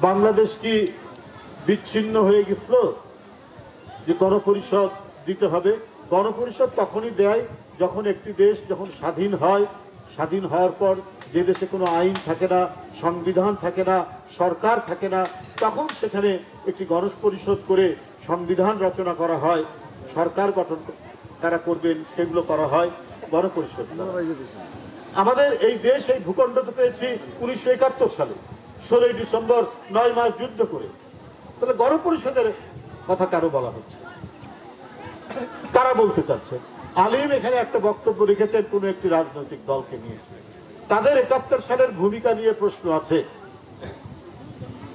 বাংলাদেশ কি বিচ্ছিন্ন হয়ে গেছিল যে গণপরিষদ দিতে হবে? গণপরিষদ তখনই দেয় যখন একটি দেশ যখন স্বাধীন হয়, স্বাধীন হওয়ার পর যে দেশে কোনো আইন থাকে না, সংবিধান থাকে না, সরকার থাকে না, তখন সেখানে একটি গণপরিষদ করে সংবিধান রচনা করা হয়, সরকার গঠন কারা করবেন সেগুলো করা হয় গণপরিষদ। আমাদের এই দেশ এই ভূখণ্ড পেয়েছি 1971 সালে 16 ডিসেম্বর 9 মাস যুদ্ধ করে। তাহলে গণপরিষদের কথা কারো বলা হচ্ছে, তারা বলতে চাচ্ছে। আলিম এখানে একটা বক্তব্য রেখেছেন কোন একটি রাজনৈতিক দলকে নিয়ে, তাদের 71 সালের ভূমিকা নিয়ে প্রশ্ন আছে।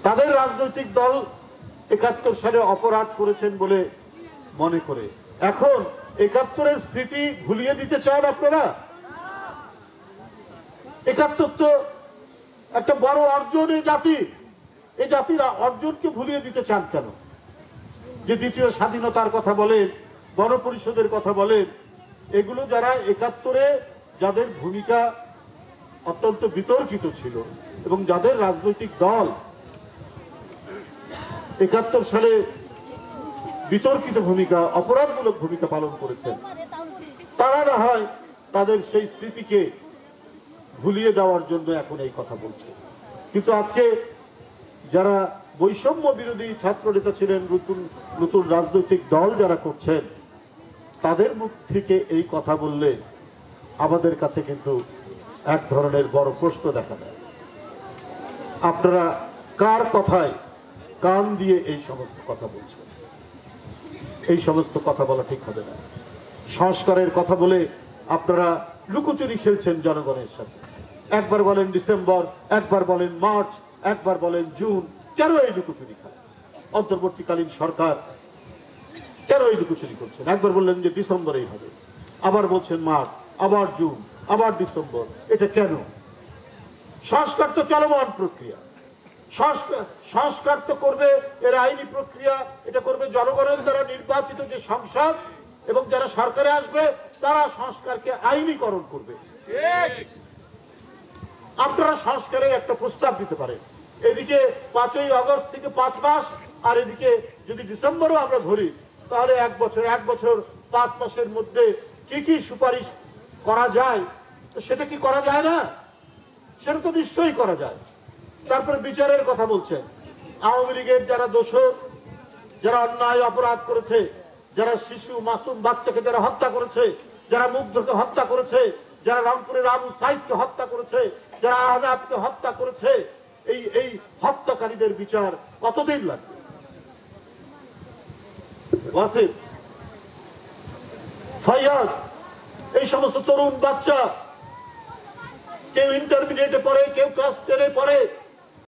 তাদের রাজনৈতিক দল 71 সালে অপরাধ করেছেন বলে মনে করে এখন 71-এর স্মৃতি ভুলিয়ে দিতে চান আপনারা? 71 তো একটা বড় অর্জন এই জাতির অর্জনকে ভুলিয়ে দিতে চান কেন? যে দ্বিতীয় স্বাধীনতার কথা বলেন, গণপরিষদের কথা বলেন, এগুলো যারা 71-এ যাদের ভূমিকা অত্যন্ত বিতর্কিত ছিল এবং যাদের রাজনৈতিক দল 71 সালে বিতর্কিত ভূমিকা, অপরাধমূলক ভূমিকা পালন করেছেন, তারা না হয় তাদের সেই স্মৃতিকে ভুলিয়ে দেওয়ার জন্য এখন এই কথা বলছে। কিন্তু আজকে যারা বৈষম্য বিরোধী ছাত্র নেতা ছিলেন, নতুন নতুন রাজনৈতিক দল যারা করছেন, তাদের মুখ থেকে এই কথা বললে আমাদের কাছে কিন্তু এক ধরনের বড় প্রশ্ন দেখা দেয়। আপনারা কার কথায় কান দিয়ে এই সমস্ত কথা বলছেন? এই সমস্ত কথা বলা ঠিক হবে না। সংস্কারের কথা বলে আপনারা লুকোচুরি খেলছেন জনগণের সাথে। একবার বলেন ডিসেম্বর, একবার বলেন মার্চ, একবার বলেন জুন। কেন এই লুকোচুরি খেলা? অন্তর্বর্তীকালীন সরকার কেন এই লুকোচুরি করছেন? একবার বললেন যে ডিসেম্বরেই হবে, আবার বলছেন মার্চ, আবার জুন, আবার ডিসেম্বর। এটা কেন? সংস্কার তো চলমান প্রক্রিয়া। সংস্কার তো করবে এর আইনি প্রক্রিয়া, এটা করবে জনগণের দ্বারা নির্বাচিত যে সংসদ, এবং যারা সরকারে আসবে তারা সংস্কারকে আইনীকরণ করবে। আপনারা সংস্কারের একটা প্রস্তাব দিতে পারেন। এদিকে 5ই আগস্ট থেকে 5 মাস, আর এদিকে যদি ডিসেম্বরও আমরা ধরি, তাহলে 1 বছর 5 মাসের মধ্যে কি কি সুপারিশ করা যায়, তো সেটা কি করা যায় না? সেটা তো নিশ্চয়ই করা যায়। তারপরে বিচারের কথা বলছেন। আওয়ামী লীগের যারা দোষর, যারা অন্যায় অপরাধ করেছে, যারা শিশু মাসুম বাচ্চাকে যারা হত্যা করেছে, যারা মুগ্ধকে হত্যা করেছে, যারা রংপুরের আবু সাইদকে হত্যা করেছে, যারা আহনাফকে হত্যা করেছে, এই হত্যাকারীদের বিচার কতদিন লাগবে? ওয়াসিম, ফাইয়াজ, এই সমস্ত তরুণ বাচ্চা, কেউ ইন্টারমিডিয়েটে পড়ে, কেউ ক্লাস 10-এ পড়ে,